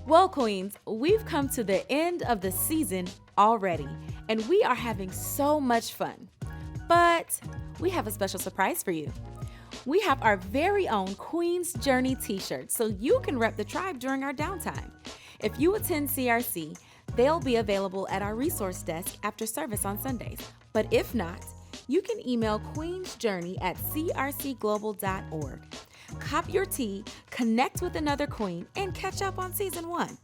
Well, Queens, we've come to the end of the season already, and we are having so much fun. But we have a special surprise for you. We have our very own Queen's Journey t-shirts, so you can rep the tribe during our downtime. If you attend CRC, they'll be available at our resource desk after service on Sundays. But if not, you can email queensjourney@crcglobal.org. Cop your tea, connect with another queen, and catch up on season 1.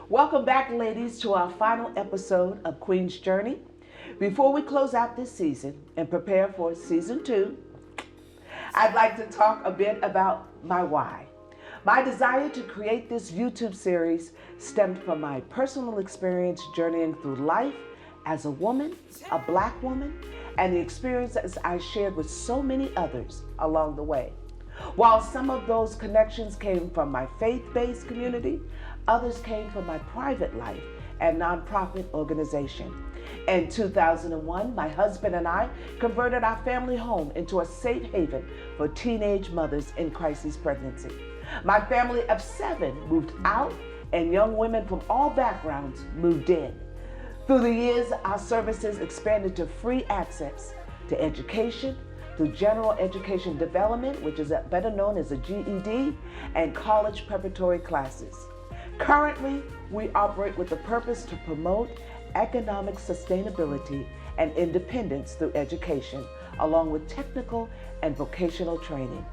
Welcome back, ladies, to our final episode of Queen's Journey. Before we close out this season and prepare for season 2, I'd like to talk a bit about my why. My desire to create this YouTube series stemmed from my personal experience journeying through life as a woman, a Black woman, and the experiences I shared with so many others along the way. While some of those connections came from my faith-based community, others came from my private life and nonprofit organization. In 2001, my husband and I converted our family home into a safe haven for teenage mothers in crisis pregnancy. My family of 7 moved out, and young women from all backgrounds moved in. Through the years, our services expanded to free access to education, through general education development, which is better known as a GED, and college preparatory classes. Currently, we operate with the purpose to promote economic sustainability and independence through education, along with technical and vocational training,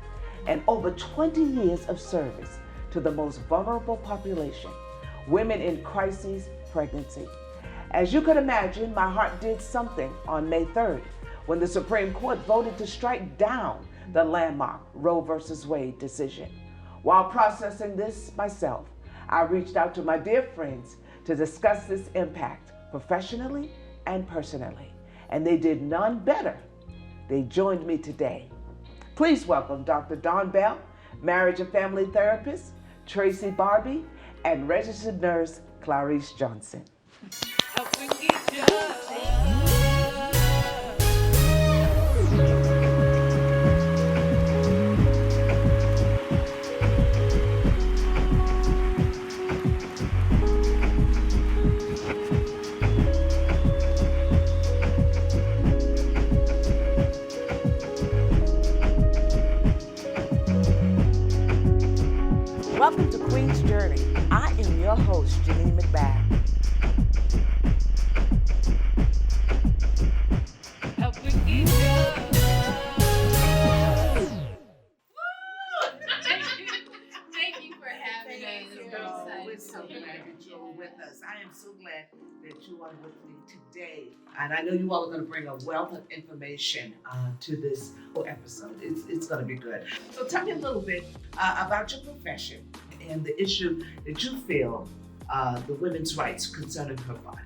and over 20 years of service to the most vulnerable population, women in crisis pregnancy. As you could imagine, my heart did something on May 3rd, when the Supreme Court voted to strike down the landmark Roe v. Wade decision. While processing this myself, I reached out to my dear friends to discuss this impact professionally and personally, and they did none better. They joined me today. Please welcome Dr. Dawn Bell, marriage and family therapist, Tracy Barbie, and registered nurse Clarice Johnson. Welcome to Queen's Journey. I am your host, Janine McBath. Thank you for having us. We're so glad that you're with us. I am so glad that you are with me today. And I know you all are going to bring a wealth of information to this whole episode. It's going to be good. So tell me a little bit about your profession and the issue that you feel the women's rights concerning her body.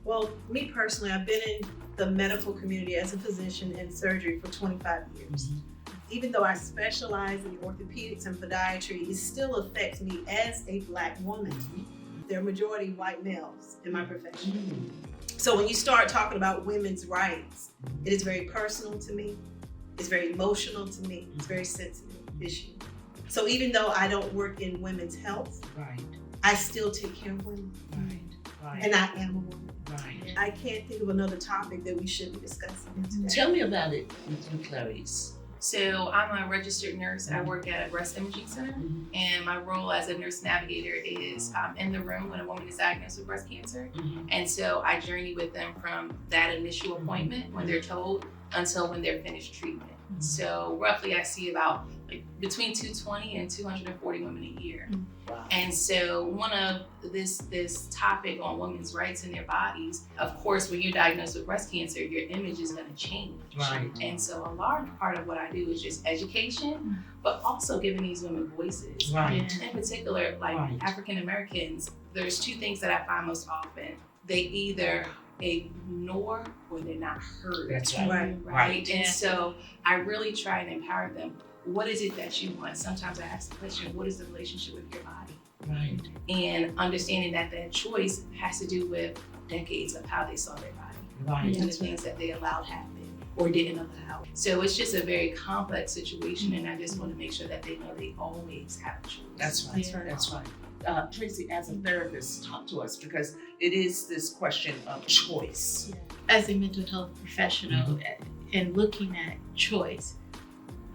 Well, me personally, I've been in the medical community as a physician in surgery for 25 years. Mm-hmm. Even though I specialize in orthopedics and podiatry, it still affects me as a Black woman. They're majority white males in my profession. Mm-hmm. So when you start talking about women's rights, it is very personal to me. It's very emotional to me. It's a very sensitive issue. So even though I don't work in women's health, Right. I still take care of women. Right. And I am a woman. Right. I can't think of another topic that we should be discussing today. Tell me about it with you, Clarice. So I'm a registered nurse. I work at a breast imaging center, and my role as a nurse navigator is in the room when a woman is diagnosed with breast cancer. And so I journey with them from that initial appointment when they're told until when they're finished treatment. So roughly I see about between 220 and 240 women a year. Wow. And so one of this topic on women's rights in their bodies, of course, when you're diagnosed with breast cancer, your image is going to change. Right. And so a large part of what I do is just education, but also giving these women voices. Right. In particular, like African Americans, there's two things that I find most often. They either ignore or they're not heard. That's right. Right. And so I really try and empower them. What is it that you want? Sometimes I ask the question, what is the relationship with your body? Right. And understanding that choice has to do with decades of how they saw their body. Right. And the things that they allowed happen or didn't allow. So it's just a very complex situation, and I just want to make sure that they know they always have a choice. That's right. That's right. Tracy, as a therapist, talk to us, because it is this question of choice. As a mental health professional and looking at choice,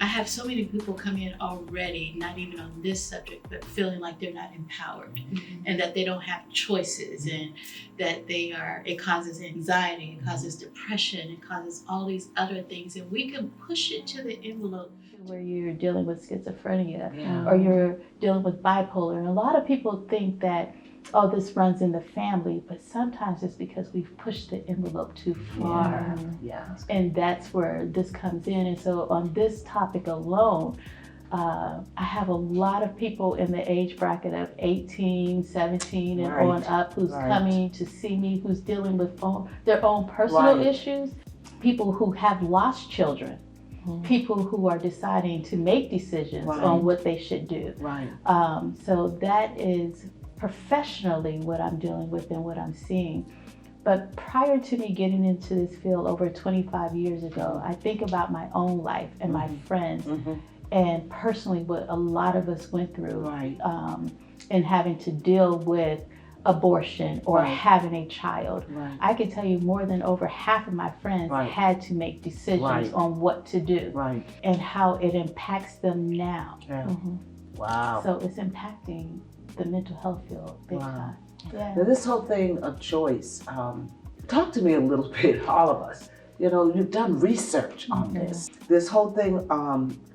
I have so many people come in already, not even on this subject, but feeling like they're not empowered and that they don't have choices, and that it causes anxiety, it causes depression, it causes all these other things. And we can push it to the envelope where you're dealing with schizophrenia or you're dealing with bipolar. And a lot of people think that, oh, this runs in the family, but sometimes it's because we've pushed the envelope too far. And that's where this comes in. And so on this topic alone, I have a lot of people in the age bracket of 18, 17 and on up who's coming to see me, who's dealing with their own personal issues, people who have lost children, people who are deciding to make decisions on what they should do. So that is professionally what I'm dealing with and what I'm seeing. But prior to me getting into this field over 25 years ago, I think about my own life and my friends and personally what a lot of us went through and having to deal with abortion or having a child. I can tell you more than over half of my friends had to make decisions on what to do and how it impacts them now. Wow. So it's impacting the mental health field big time. Now this whole thing of choice, talk to me a little bit, all of us. You know, you've done research on this. This whole thing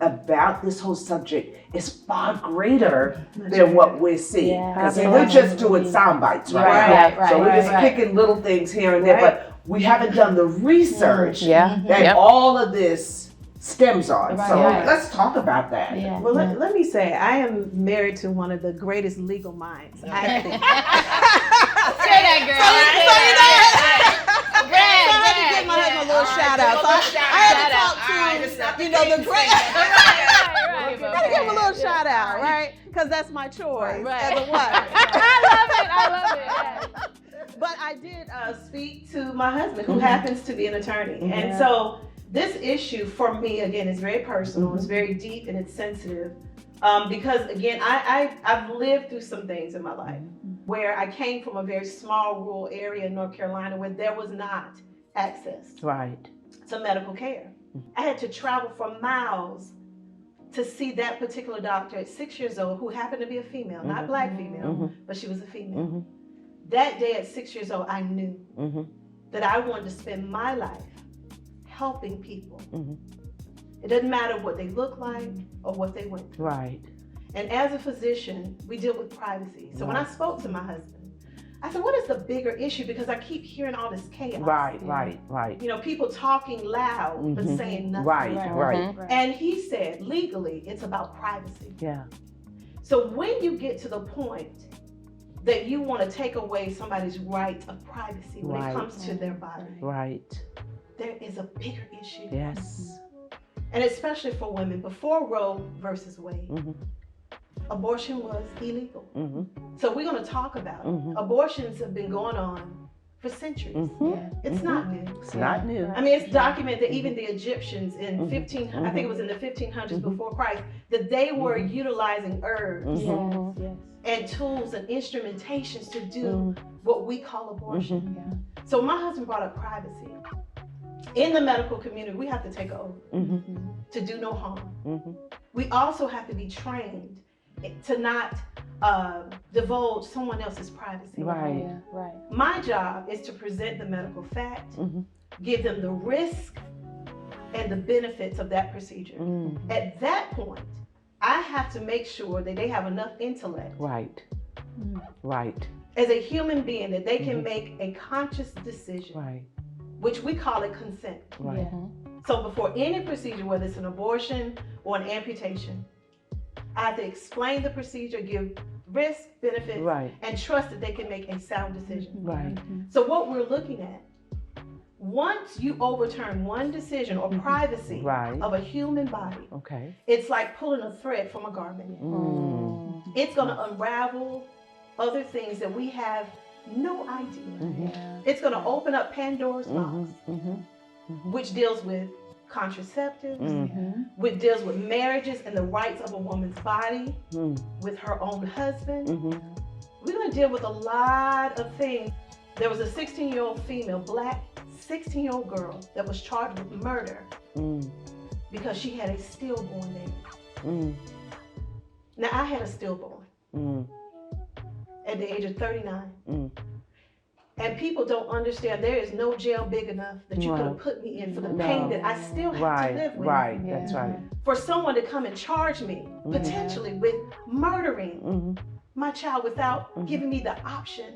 about this whole subject is far greater than what we're seeing. Because we're just doing sound bites, right? So we're just picking little things here and there, but we haven't done the research that all of this stems on. So let's talk about that. Well, let me say, I am married to one of the greatest legal minds. I think. Say that, girl. I had to give my husband a little shout out. So I had to talk to, the great. Gotta give him a little shout out, right? Because that's my choice as a wife. I love it. But I did speak to my husband, who happens to be an attorney, and so this issue for me, again, is very personal. It's very deep and it's sensitive. Because again, I've lived through some things in my life where I came from a very small rural area in North Carolina where there was not access to medical care. I had to travel for miles to see that particular doctor at 6 years old, who happened to be a female, not black female, but she was a female. That day at 6 years old, I knew that I wanted to spend my life helping people. It doesn't matter what they look like or what they went through. And as a physician, we deal with privacy. So when I spoke to my husband, I said, what is the bigger issue? Because I keep hearing all this chaos. You know, people talking loud, but saying nothing. And he said, legally, it's about privacy. So when you get to the point that you want to take away somebody's right of privacy when it comes to their body, there is a bigger issue. And especially for women, before Roe versus Wade, abortion was illegal. So we're going to talk about it. Abortions have been going on for centuries. It's not new. It's not new. I mean, it's documented that even the Egyptians in I think it was in the 1500s before Christ, that they were utilizing herbs and tools and instrumentations to do what we call abortion. So my husband brought up privacy. in the medical community, we have to take an oath to do no harm. We also have to be trained to not divulge someone else's privacy. Right. Yeah, right. My job is to present the medical fact, give them the risk and the benefits of that procedure. At that point, I have to make sure that they have enough intellect. Right. Right. As a human being, that they can make a conscious decision. Right. Which we call it consent. Right. So before any procedure, whether it's an abortion or an amputation, I have to explain the procedure, give risk, benefits, and trust that they can make a sound decision. Right. So what we're looking at, once you overturn one decision or privacy of a human body, it's like pulling a thread from a garment. It's going to unravel other things that we have no idea. It's going to open up Pandora's box, which deals with contraceptives, which deals with marriages and the rights of a woman's body, with her own husband. We're going to deal with a lot of things. There was a 16-year-old female, black 16-year-old girl that was charged with murder because she had a stillborn baby. Now, I had a stillborn at the age of 39. And people don't understand there is no jail big enough that you could have put me in for the pain that I still have to live with. Right, that's right. For someone to come and charge me potentially with murdering my child without giving me the option.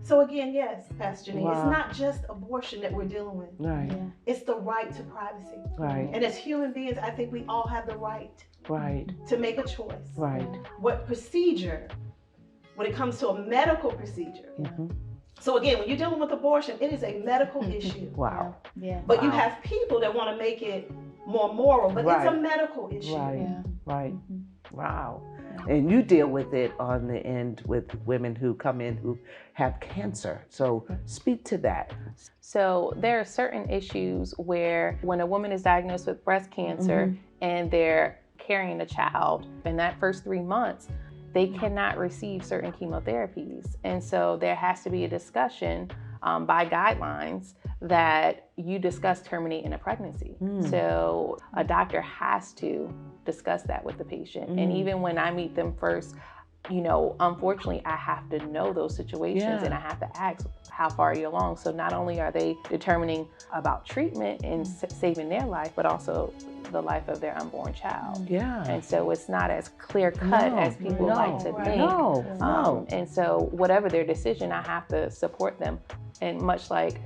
So again, yes, Pastor Janine, it's not just abortion that we're dealing with. Right. It's the right to privacy. Right. And as human beings, I think we all have the right to make a choice. Right. What procedure, when it comes to a medical procedure. So again, when you're dealing with abortion, it is a medical issue. Wow. Yeah. But you have people that want to make it more moral, but it's a medical issue. Right. Right. Wow. And you deal with it on the end with women who come in who have cancer. So speak to that. So there are certain issues where when a woman is diagnosed with breast cancer and they're carrying a child, in that first 3 months, they cannot receive certain chemotherapies. And so there has to be a discussion by guidelines that you discuss terminating a pregnancy. So a doctor has to discuss that with the patient. And even when I meet them first, you know, unfortunately, I have to know those situations and I have to ask, how far are you along? So not only are they determining about treatment and saving their life, but also the life of their unborn child. And so it's not as clear cut as people like to think. And so whatever their decision, I have to support them. And much like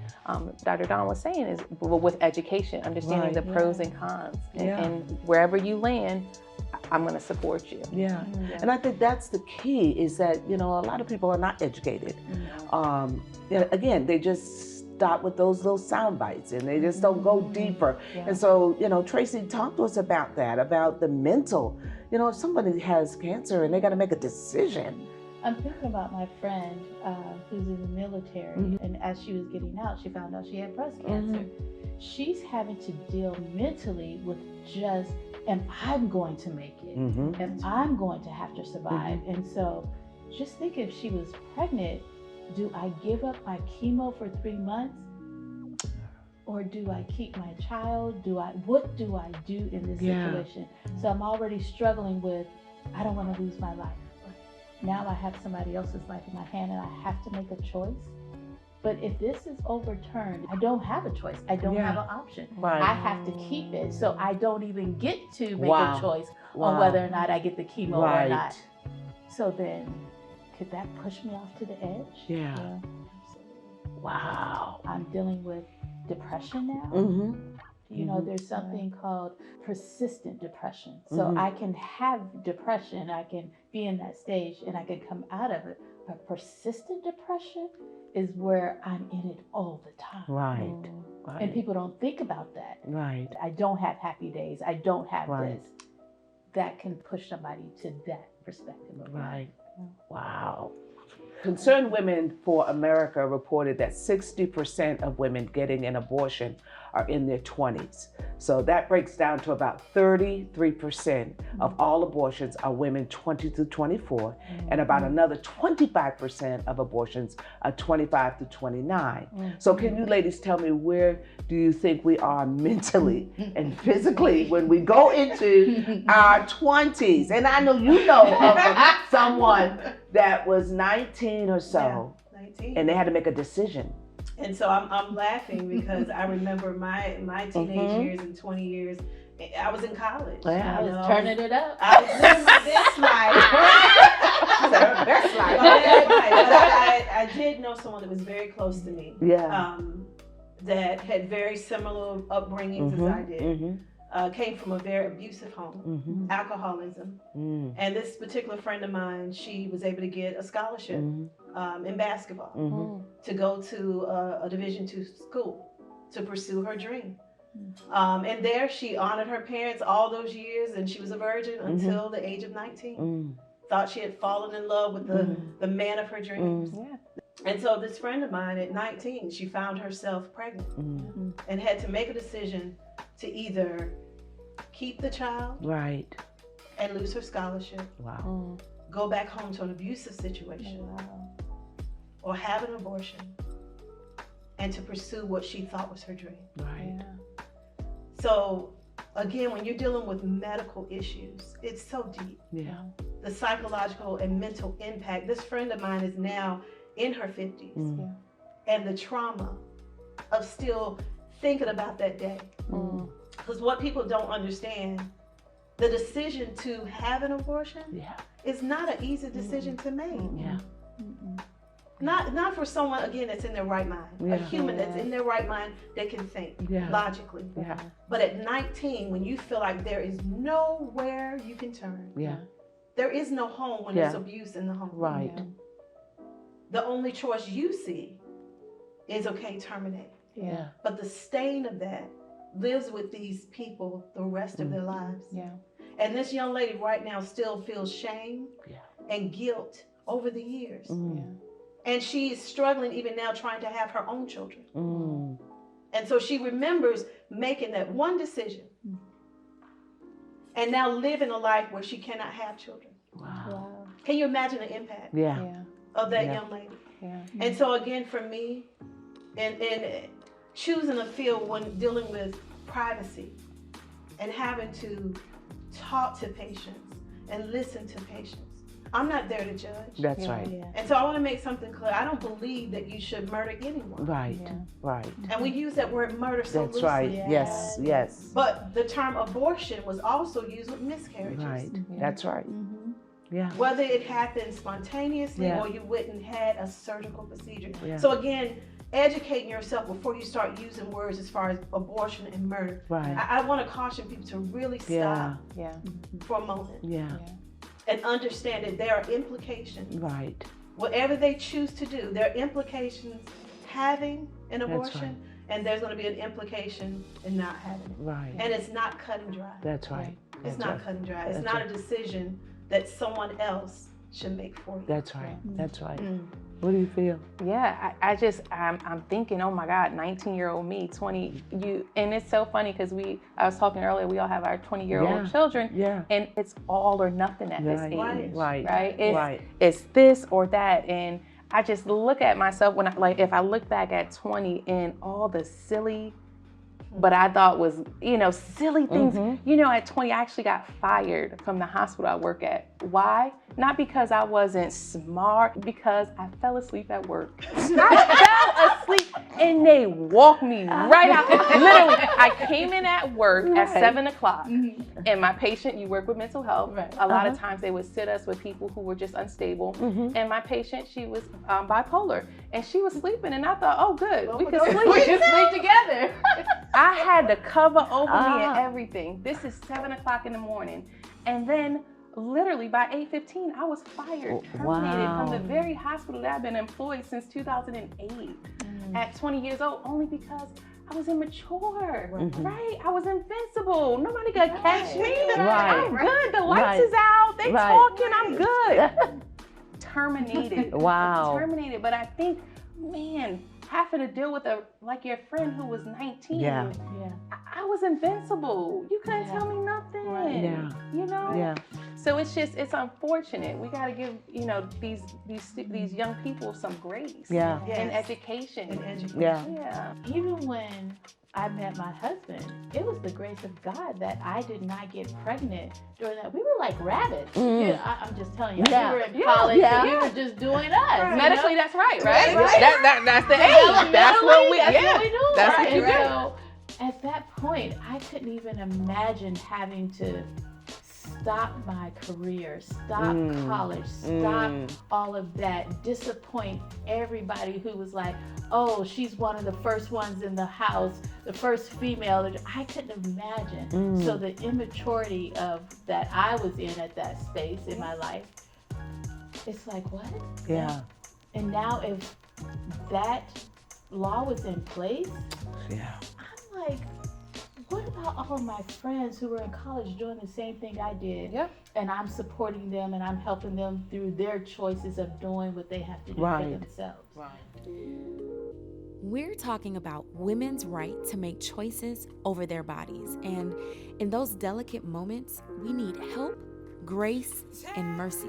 Dr. Dawn was saying, is with education, understanding the pros and cons. And wherever you land, I'm going to support you. And I think that's the key, is that, you know, a lot of people are not educated. Again, they just stop with those little sound bites and they just don't go deeper. And so, you know, Tracy, talk to us about that, about the mental, you know, if somebody has cancer and they got to make a decision. I'm thinking about my friend who's in the military, and as she was getting out, she found out she had breast cancer. She's having to deal mentally with just, am I going to make it? Am I going to have to survive? And so just think, if she was pregnant, do I give up my chemo for 3 months? Or do I keep my child? What do I do in this situation? So I'm already struggling with, I don't want to lose my life. Now I have somebody else's life in my hand and I have to make a choice. But if this is overturned, I don't have a choice. I don't have an option. I have to keep it. So I don't even get to make a choice on whether or not I get the chemo or not. So then, could that push me off to the edge? Wow. I'm dealing with depression now. You know, there's something called persistent depression. So I can have depression, I can be in that stage and I can come out of it. But persistent depression is where I'm in it all the time. And people don't think about that. I don't have happy days. I don't have this. That can push somebody to that perspective of life. Wow. Concerned Women for America reported that 60% of women getting an abortion are in their 20s. So that breaks down to about 33% of all abortions are women 20 to 24, and about another 25% of abortions are 25 to 29. So can you ladies tell me, where do you think we are mentally and physically when we go into our 20s? And I know you know of someone that was 19 or so, 19. and they had to make a decision. And so I'm laughing because I remember my teenage years and 20 years. I was in college. Yeah. I was turning it up. I was living my best life. But I did know someone that was very close to me. Yeah. That had very similar upbringings as I did. Came from a very abusive home, alcoholism. And this particular friend of mine, she was able to get a scholarship in basketball to go to a Division II school to pursue her dream. And there she honored her parents all those years, and she was a virgin until the age of 19. Thought she had fallen in love with the man of her dreams. And so this friend of mine at 19, she found herself pregnant and had to make a decision to either keep the child and lose her scholarship, go back home to an abusive situation, or have an abortion and to pursue what she thought was her dream. So again, when you're dealing with medical issues, it's so deep. The psychological and mental impact. This friend of mine is now in her 50s, and the trauma of still thinking about that day. Because what people don't understand, the decision to have an abortion is not an easy decision to make. Not for someone, again, that's in their right mind. A human that's in their right mind that can think logically. But at 19, when you feel like there is nowhere you can turn, there is no home when there's abuse in the home. The only choice you see is, okay, terminate. But the stain of that lives with these people the rest of their lives. And this young lady right now still feels shame and guilt over the years. And she is struggling even now trying to have her own children. And so she remembers making that one decision and now living a life where she cannot have children. Can you imagine the impact of that young lady? And so again, for me, and choosing a field when dealing with privacy and having to talk to patients and listen to patients, I'm not there to judge. That's right. And so I want to make something clear. I don't believe that you should murder anyone. Right. And we use that word murder so loosely. That's right. Yes. But the term abortion was also used with miscarriages. That's right. Whether it happened spontaneously or you went and had a surgical procedure. So again, educating yourself before you start using words as far as abortion and murder. I want to caution people to really stop for a moment. And understand that there are implications. Whatever they choose to do, there are implications having an abortion, and there's going to be an implication in not having it. And it's not cut and dry. It's not cut and dry. It's not a decision that someone else should make for you. That's right. What do you feel? I'm thinking, oh my God, 19-year-old me, 20, and it's so funny because I was talking earlier, we all have our 20-year-old children, and it's all or nothing at this age, It's this or that, and I just look at myself if I look back at 20 and all the silly, but I thought was, silly things. At 20, I actually got fired from the hospital I work at. Why? Not because I wasn't smart, because I fell asleep at work. I fell asleep and they walked me right out. Literally, I came in at work at 7 o'clock and my patient, you work with mental health. A lot of times they would sit us with people who were just unstable. And my patient, she was bipolar and she was sleeping and I thought, oh good, we can sleep. We can sleep together. I had to cover over me and everything. This is 7 o'clock in the morning. And then literally by 8:15, I was fired, terminated from the very hospital that I've been employed since 2008 at 20 years old, only because I was immature, right? I was invincible. Nobody could catch me. I'm good. The lights is out. They talking. I'm good. Terminated. Terminated. But I think, man, having to deal with your friend who was 19. Yeah. I was invincible. You couldn't tell me nothing. Right. Yeah. You know? Yeah. So it's unfortunate. We got to give, these young people some grace. Yeah. And education. Yeah. Even when I met my husband, it was the grace of God that I did not get pregnant during that. We were like rabbits. I'm just telling you. Yeah. We were in college and we were just doing us. Medically, that's right? Right. That's the age. That's what we do. That's right? what you do. So at that point, I couldn't even imagine having to stop my career, stop college, stop all of that, disappoint everybody who was like, oh, she's one of the first ones in the house, the first female. I couldn't imagine. So the immaturity of that I was in at that space in my life, it's like, what? Yeah. And now if that law was in place, I'm like, what about all of my friends who were in college doing the same thing I did? Yeah. And I'm supporting them and I'm helping them through their choices of doing what they have to do for themselves. Right. We're talking about women's right to make choices over their bodies. And in those delicate moments, we need help, grace, and mercy.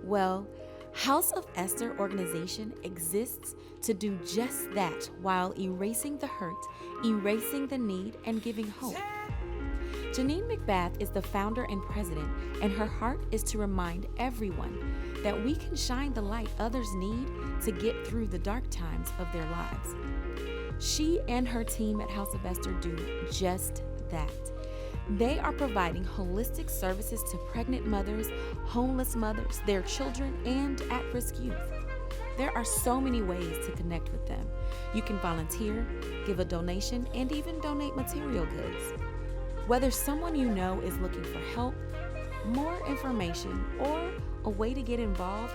Well, House of Esther organization exists to do just that while erasing the hurt, erasing the need, and giving hope. Janine McBath is the founder and president, and her heart is to remind everyone that we can shine the light others need to get through the dark times of their lives. She and her team at House of Esther do just that. They are providing holistic services to pregnant mothers, homeless mothers, their children, and at-risk youth. There are so many ways to connect with them. You can volunteer, give a donation, and even donate material goods. Whether someone you know is looking for help, more information, or a way to get involved,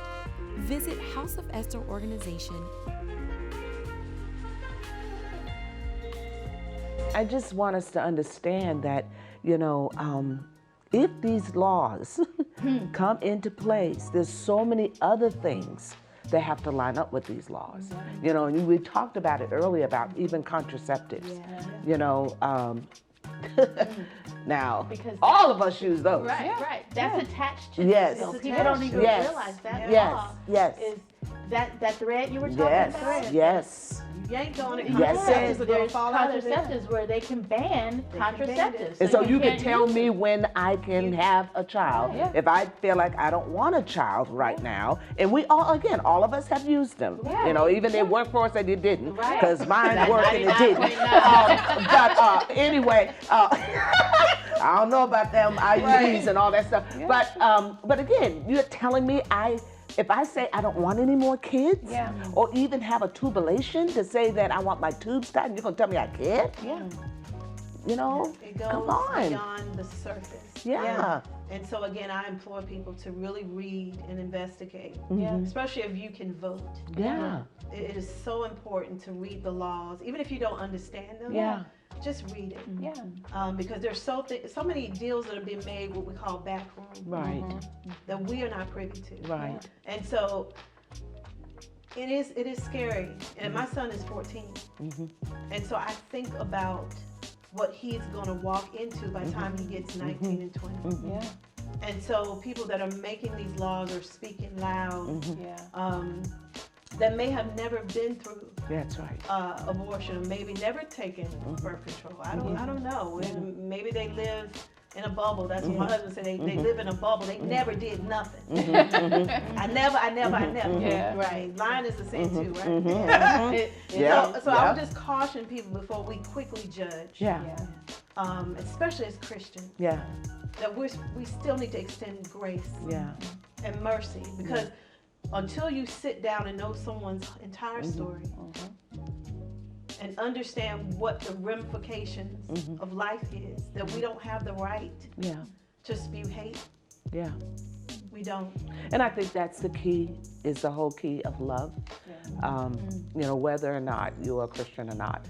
visit House of Esther organization. I just want us to understand that, if these laws come into place, there's so many other things that have to line up with these laws. And we talked about it earlier about even contraceptives. Now, Because all of us use those. Right. That's attached to Yes. the bill. People don't even realize that law is that thread you were talking about. Yes. You ain't going to Yes. contraceptives are going There's to fall out of it. contraceptives where they can ban contraceptives. And so you can can't tell use me it. when I can have a child. Yeah. If I feel like I don't want a child right now, and we all of us have used them. Yeah. Even they work for us and it didn't, Right. because mine worked and it didn't. 99.9. Anyway, I don't know about them IUDs and all that stuff. Yeah. But again, you're telling me if I say I don't want any more kids, or even have a tubulation to say that I want my tubes tied, you're gonna tell me I can't? Yeah. It goes come on. beyond the surface. Yeah. And so again, I implore people to really read and investigate, especially if you can vote. Yeah. It is so important to read the laws, even if you don't understand them. Yeah. Just read it. Yeah. Because there's so many deals that are being made, what we call backroom, Right. that we are not privy to. Right. And so it is scary. And my son is 14. And so I think about what he's going to walk into by the time he gets 19 and 20. Yeah. And so people that are making these laws are speaking loud, that may have never been through That's right. abortion, or maybe never taken birth control. I don't know. And maybe they live in a bubble. That's what my husband said. They live in a bubble. They never did nothing. I never. Yeah. Right. Lying is a sin too, right? So I would just caution people before we quickly judge. Especially as Christians. That we still need to extend grace. And mercy, because until you sit down and know someone's entire story and understand what the ramifications of life is, that we don't have the right to spew hate. We don't. And I think that's the key, is the whole key of love. Whether or not you're a Christian or not,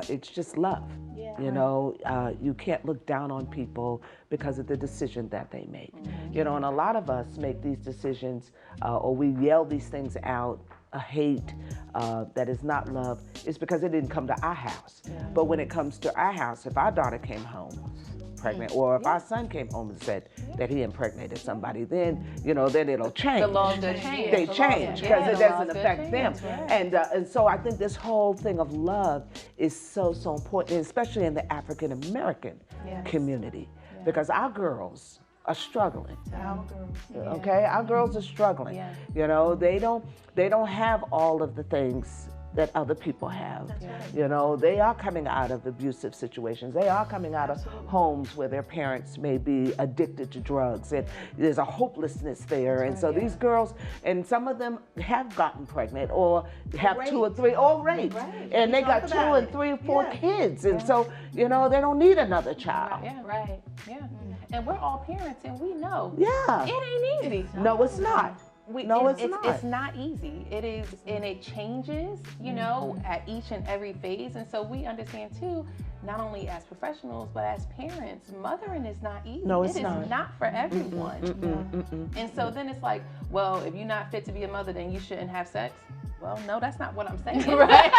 it's just love. You can't look down on people because of the decision that they make. You know, and a lot of us make these decisions or we yell these things out, a hate that is not love, is because it didn't come to our house. But when it comes to our house, if our daughter came home pregnant, or if our son came home and said that he impregnated somebody, then, you know, then it'll change. The laws do change. They change because it doesn't affect them. Right. And so I think this whole thing of love is so important, especially in the African American community, because our girls are struggling. Our girls. Okay, our girls are struggling. Yeah. You know, they don't have all of the things that other people have. You know, they are coming out of abusive situations. They are coming out of homes where their parents may be addicted to drugs, and there's a hopelessness there. And so these girls, and some of them have gotten pregnant or have 2 or 3, or raped, and they got 2 and 3 or 4 kids. And so, you know, they don't need another child. Yeah, right. Yeah. And we're all parents, and we know. Yeah. It ain't easy. No, it's not. It's not easy. It is, and it changes, you know, at each and every phase. And so we understand too, not only as professionals, but as parents, mothering is not easy. No, it's It not. is not for everyone. And so then it's like, well, if you're not fit to be a mother, then you shouldn't have sex. Well, no, that's not what I'm saying. Right.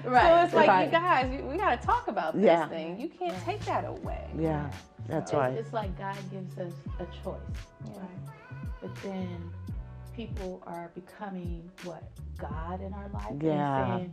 So it's like, you guys, we got to talk about this thing. You can't take that away. Yeah, that's So right. It's like God gives us a choice. But then people are becoming God in our life, Yeah. and saying,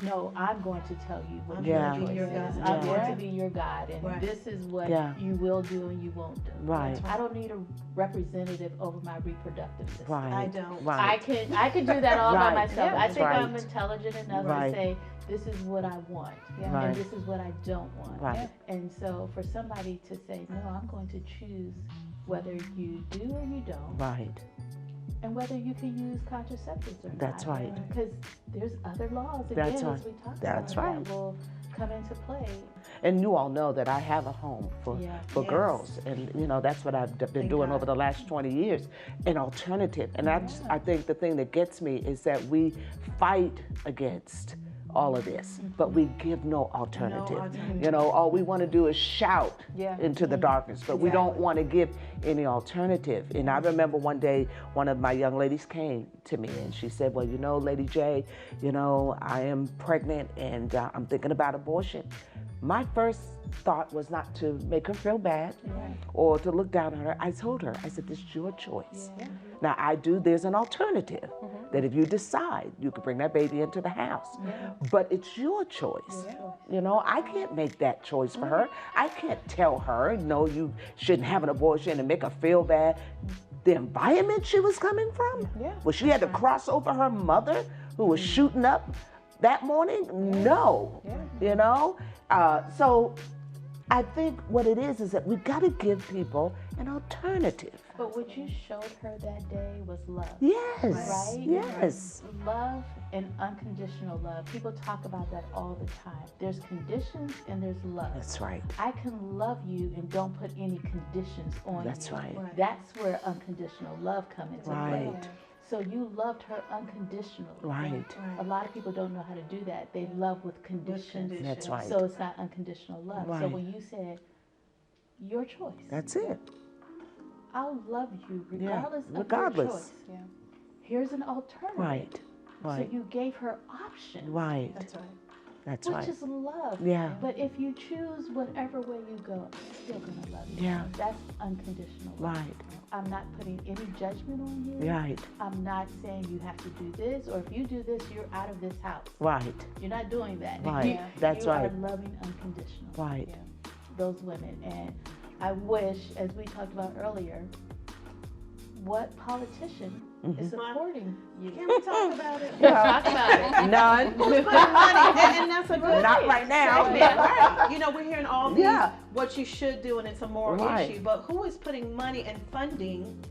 no, I'm going to tell you what Yeah. your choice Your is. God. I'm Yeah. going to be your God, and this is what you will do and you won't do. Right. I don't need a representative over my reproductive system. Right. I don't. Right. I can do that all by Right. myself. Yeah. I think I'm Right. intelligent enough Right. to say, this is what I want, Right. and this is what I don't want. Right. And so for somebody to say, no, I'm going to choose whether you do or you don't, Right. and whether you can use contraceptives or not. That's right. Because there's other laws, again, That's right. as we talked That's about, right. that will come into play. And you all know that I have a home for Yeah. girls, and you know that's what I've been doing over the last 20 years, an alternative. And I think the thing that gets me is that we fight against all of this, but we give no alternative. You know, all we want to do is shout into the darkness, but we don't want to give any alternative. And I remember one day, one of my young ladies came to me and she said, well, you know, Lady J, you know, I am pregnant and I'm thinking about abortion. My first thought was not to make her feel bad or to look down on her. I told her, I said, this is your choice. Now, there's an alternative that if you decide, you could bring that baby into the house. But it's your choice. You know, I can't make that choice for her. I can't tell her, no, you shouldn't have an abortion and make her feel bad. The environment she was coming from, where she had to cross over her mother who was shooting up that morning? No, you know? So I think what it is that we got to give people an alternative. But what you showed her that day was love. Yes, Right? yes. Love and unconditional love. People talk about that all the time. There's conditions and there's love. That's right. I can love you and don't put any conditions on you. That's right. That's where unconditional love comes into play. Right. So you loved her unconditionally. Right. A lot of people don't know how to do that. They love with conditions. That's right. So it's not unconditional love. So Right. when you said, your choice. That's it. I'll love you regardless of regardless. your choice. Here's an alternative. Right. Right. So you gave her options. Right. That's right. That's Which right. is love. Yeah. But if you choose whatever way you go, I'm still gonna love you. Yeah. That's unconditional love. Right. I'm not putting any judgment on you. Right. I'm not saying you have to do this, or if you do this, you're out of this house. Right. You're not doing that. Right. That's you right. are loving unconditional. Right. Those women. And I wish, as we talked about earlier, what politician is supporting you? Can we talk about it? Talk about it. None. Who's putting money? And that's a good Not right now. segment, right. You know, we're hearing all these, Yeah. what you should do, and it's a moral Right. issue. But who is putting money and funding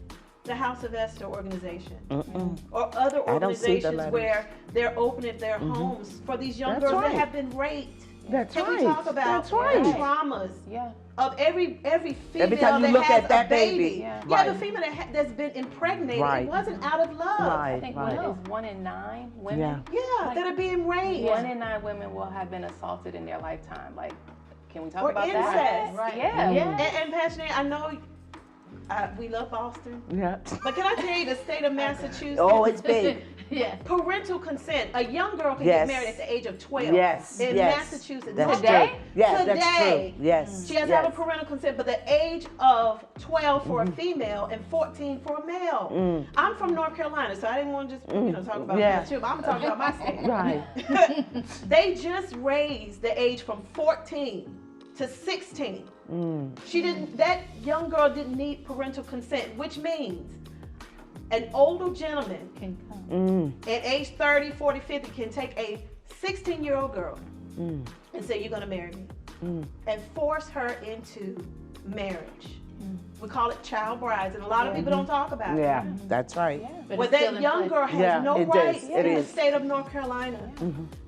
the House of Esther organization? Mm-mm. Or other I don't see the organizations letters. where they're opening their homes for these young That's girls right. that have been raped? That's Can right. we talk about That's the right. traumas Yeah. of every female Every time you that look has at that a baby? baby. Yeah. Yeah, the Right. female that's been impregnated, Right. it wasn't out of love. I Right. think Right. what is 1 in 9 women? Yeah. Yeah, that are being raped. 1 in 9 women will have been assaulted in their lifetime. Like, can we talk Or about incest. that? Right. Yeah. Yeah. And Pastor Nate, I know We love Boston. Yeah. But can I tell you the state of Massachusetts? Oh, it's big. Yeah. Parental consent. A young girl can Yes. get married at the age of 12 Yes. in Yes. Massachusetts. That's Today? true. Yeah, Today. that's true. Yes. She has to have a parental consent, but the age of 12 for a female and 14 for a male. I'm from North Carolina, so I didn't want to just talk about that too, but I'm talking about my state. Right. They just raised the age from 14 to 16. That young girl didn't need parental consent, which means an older gentleman Can come. at age 30, 40, 50 can take a 16-year-old girl and say, you're going to marry me, and force her into marriage. We call it child brides, and a lot of people don't talk about Yeah, it. that's right. But Well, it's still that in young place. girl has Yeah, no it right is. in It the is. state of North Carolina.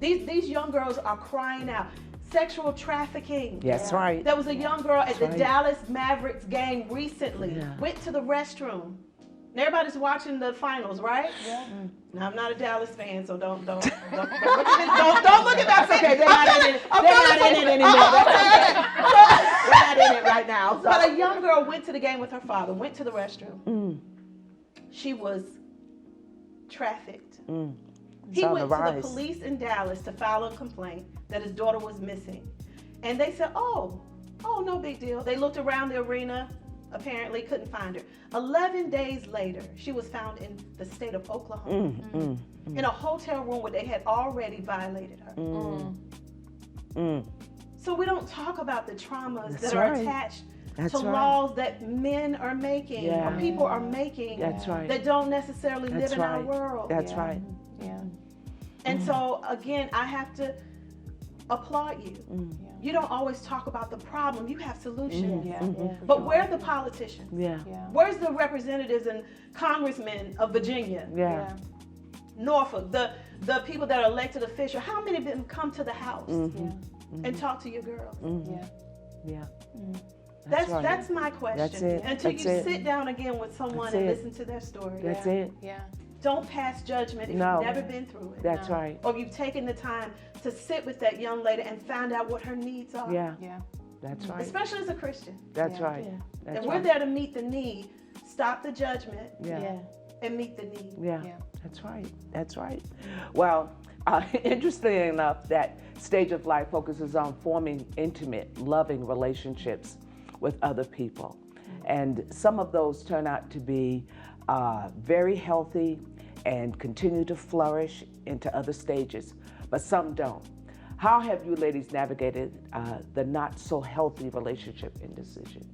These young girls are crying out. Sexual trafficking. That's right. There was a young girl at the right. Dallas Mavericks game recently, Yeah. went to the restroom. And everybody's watching the finals, right? Yeah. Now, I'm not a Dallas fan, so don't look at me. Don't look at me. That's okay. They're not in it. They're not in it anymore. They're not in it right now. But a young girl went to the game with her father, went to the restroom. She was trafficked. He It's on went the to the rise. police in Dallas to file a complaint that his daughter was missing. And they said, oh, no big deal. They looked around the arena, apparently couldn't find her. 11 days later, she was found in the state of Oklahoma in a hotel room where they had already violated her. So we don't talk about the traumas That's that are right. attached That's to right. laws that men are making Yeah. or people are making That's right. that don't necessarily That's live in our right. world. That's right. Yeah. And so, again, I have to applaud you. You don't always talk about the problem. You have solutions. But where are the politicians? Yeah. Where's the representatives and congressmen of Virginia, Yeah. Norfolk, the people that are elected officials? How many of them come to the house and talk to your girls? Yeah. That's right. that's my question. That's it. Until That's you it. sit down again with someone That's and it. listen to their story. That's it. Yeah. Don't pass judgment if No. you've never been through it. That's right. Or you've taken the time to sit with that young lady and find out what her needs are. Yeah. Yeah. That's right. Especially as a Christian. That's right. And That's we're right. there to meet the need, stop the judgment, Yeah. and meet the need. Yeah. Yeah. That's right. That's right. Well, interestingly enough, that stage of life focuses on forming intimate, loving relationships with other people. And some of those turn out to be very healthy and continue to flourish into other stages, but some don't. How have you ladies navigated the not so healthy relationship indecisions?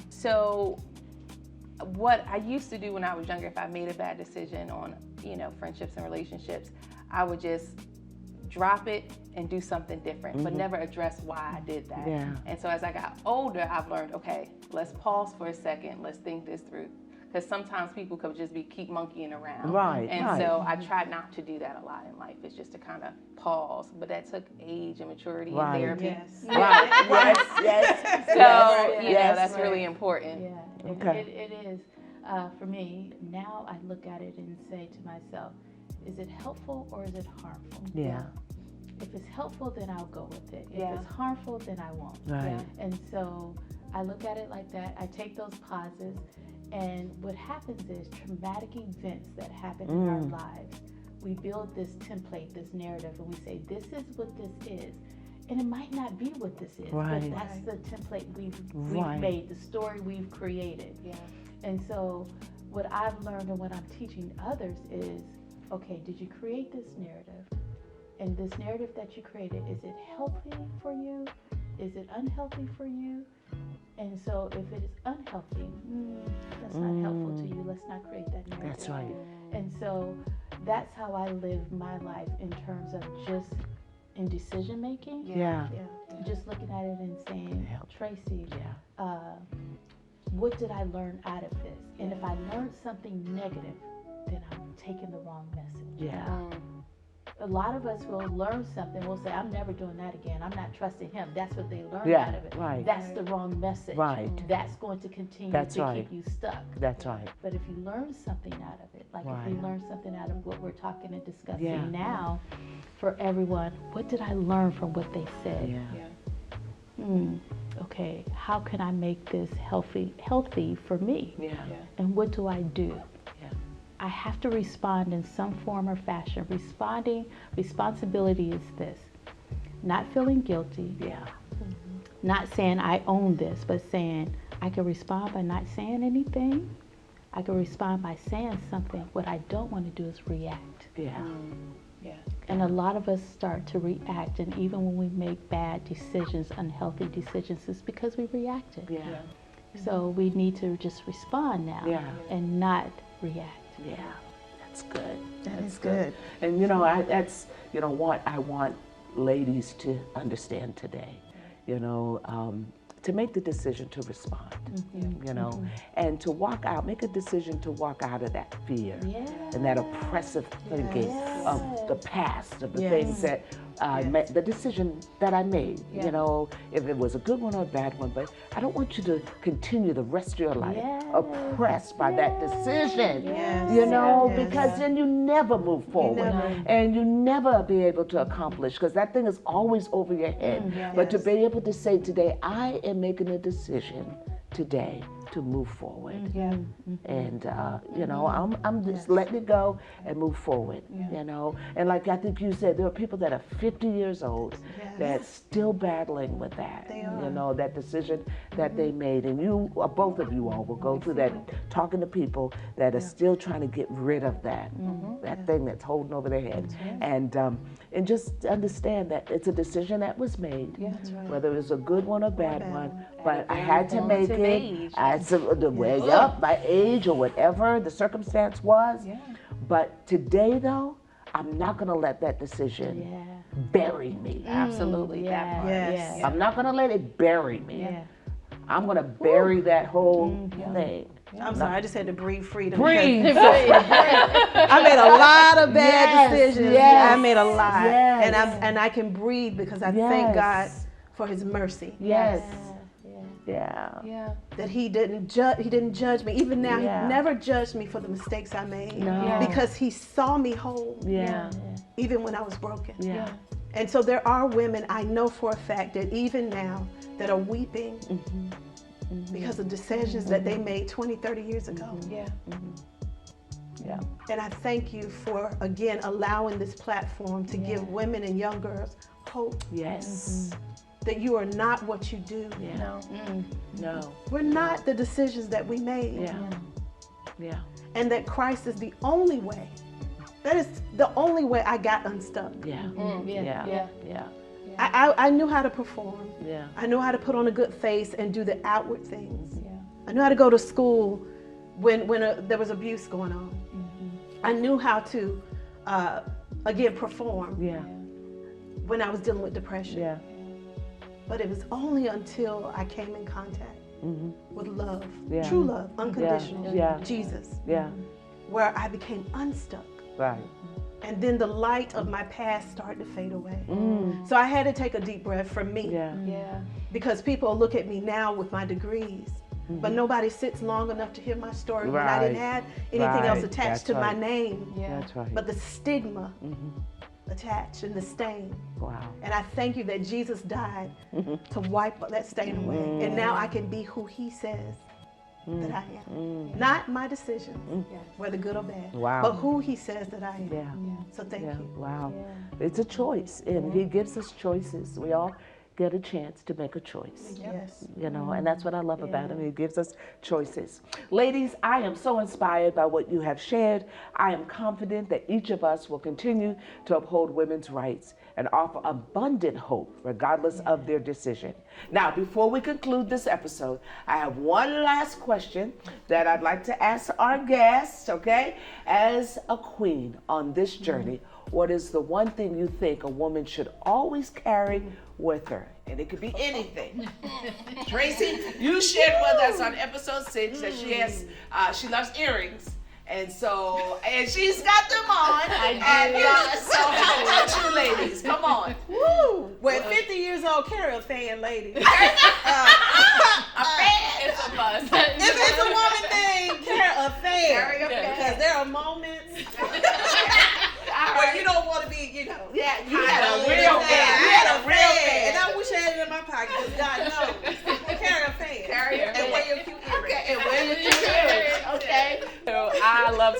So what I used to do when I was younger, if I made a bad decision on, friendships and relationships, I would just drop it and do something different, but never address why I did that. Yeah. And so as I got older, I've learned, okay, let's pause for a second, let's think this through. Because sometimes people could just keep monkeying around. Right, And right. so I tried not to do that a lot in life. It's just to kind of pause. But that took age and maturity Right. and therapy. Yes. Right. Yes. So, Yes. that's really important. Yeah. Okay. It is. For me, now I look at it and say to myself, is it helpful or is it harmful? Yeah. If it's helpful, then I'll go with it. If Yeah. it's harmful, then I won't. Right. And so I look at it like that. I take those pauses. And what happens is traumatic events that happen in our lives, we build this template, this narrative, and we say, this is what this is. And it might not be what this is, Right. but that's the template we've Right. made, the story we've created. Yeah. And so what I've learned and what I'm teaching others is, okay, did you create this narrative? And this narrative that you created, is it healthy for you? Is it unhealthy for you? And so if it is unhealthy, that's not helpful to you. Let's not create that narrative. That's right. And so that's how I live my life in terms of just in decision making. Yeah. Just looking at it and saying, Yeah. Tracy, what did I learn out of this? And if I learned something negative, then I'm taking the wrong message. Yeah. A lot of us will learn something. We'll say, I'm never doing that again. I'm not trusting him. That's what they learned Yeah, out of it. right. That's the wrong message. Right. That's going to continue That's to right. keep you stuck. That's right. But if you learn something out of it, like if Right. we learn something out of what we're talking and discussing Yeah. now, for everyone, what did I learn from what they said? Yeah. okay, how can I make this healthy for me? Yeah. And what do I do? Yeah. I have to respond in some form or fashion. Responsibility is this: not feeling guilty. Yeah. Not saying I own this, but saying I can respond by not saying anything. I can respond by saying something. What I don't want to do is react. Yeah. And a lot of us start to react, and even when we make bad decisions, unhealthy decisions, it's because we reacted. Yeah. So we need to just respond now and not react. Yeah. That's good. That's good. And that's what I want ladies to understand today. To make the decision to respond, and to make a decision to walk out of that fear and that oppressive thinking of the past, of the things that the decision that I made, if it was a good one or a bad one, but I don't want you to continue the rest of your life oppressed by that decision, because then you never move forward and you never be able to accomplish, because that thing is always over your head. But to be able to say today, I am making a decision today to move forward. And I'm just letting it go and move forward. And like I think you said, there are people that are 50 years old that's still battling with that. That decision that they made, and both of you all will go through that, talking to people that are still trying to get rid of that thing that's holding over their head. And just understand that it's a decision that was made, whether it's a good one or bad one, but I had to make it. My age or whatever the circumstance was. But today, though, I'm not going to let that decision bury me. Absolutely. That part. Yes. I'm not going to let it bury me. I'm going to bury that whole thing. I'm sorry, I just had to breathe freedom. Breathe. I made a lot of bad decisions. Yes. I made a lot. Yes. And I can breathe because I thank God for his mercy. Yes. Yeah. That he didn't judge me. Even now, he never judged me for the mistakes I made. Because he saw me whole. Even when I was broken. And so there are women I know for a fact that even now that are weeping because of decisions that they made 20, 30 years ago. And I thank you for, again, allowing this platform to give women and young girls hope. That you are not what you do. No. We're not the decisions that we made. And that Christ is the only way. That is the only way I got unstuck. I knew how to perform. I knew how to put on a good face and do the outward things. I knew how to go to school when there was abuse going on. I knew how to, again, perform when I was dealing with depression. But it was only until I came in contact with love, true love, unconditional, Jesus, where I became unstuck. And then the light of my past started to fade away. So I had to take a deep breath for me. Because people look at me now with my degrees, but nobody sits long enough to hear my story when I didn't have anything else attached to my name. But the stigma attached and the stain. And I thank you that Jesus died to wipe that stain away. And now I can be who he says that I am. Not my decisions, whether good or bad, but who he says that I am. So thank you. It's a choice, and he gives us choices. We all get a chance to make a choice. And that's what I love about him. He gives us choices. Ladies, I am so inspired by what you have shared. I am confident that each of us will continue to uphold women's rights and offer abundant hope regardless of their decision. Now, before we conclude this episode, I have one last question that I'd like to ask our guests, okay? As a queen on this journey, what is the one thing you think a woman should always carry with her? And it could be anything. Tracy, you shared with us on episode 6 that she loves earrings. And she's got them on. So how about you ladies? Come on. Woo! Well, 50 years old, carry a fan, lady. A fan is a must. If it's a woman thing, carry a fan. Carry a fan. Because there are moments where you don't want to be, you had a real fan. And I wish I had it in my pocket, because God knows.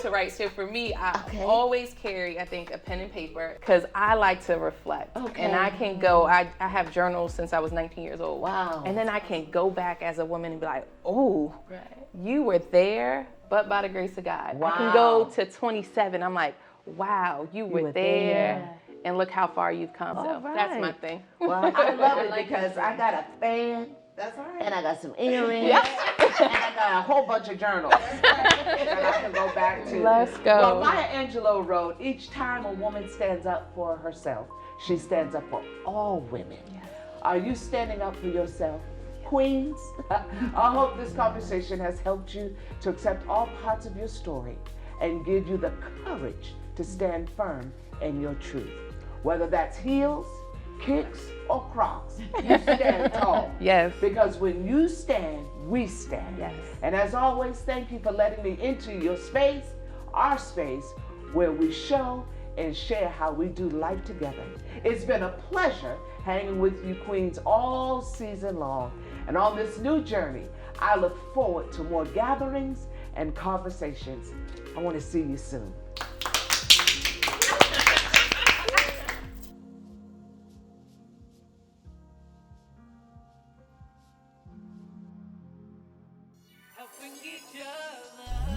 to write. So for me, I Okay. always carry, I think, a pen and paper because I like to reflect. Okay. And I can go, I have journals since I was 19 years old. Wow. And then I can go back as a woman and be like, oh, you were there, but by the grace of God. I can go to 27. I'm like, wow, you were there. And look how far you've come. So that's my thing. Well, I love it because I got a fan. That's all right. And I got some earrings. And I got a whole bunch of journals that I can go back to. Let's go. Well, Maya Angelou wrote, each time a woman stands up for herself, she stands up for all women. Yes. Are you standing up for yourself, queens? I hope this conversation has helped you to accept all parts of your story and give you the courage to stand firm in your truth. Whether that's heels, kicks, or Crocs, you stand tall. Yes. Because when you stand, we stand. Yes. And as always, thank you for letting me into your space, our space, where we show and share how we do life together. It's been a pleasure hanging with you queens all season long. And on this new journey, I look forward to more gatherings and conversations. I want to see you soon. Helping each other.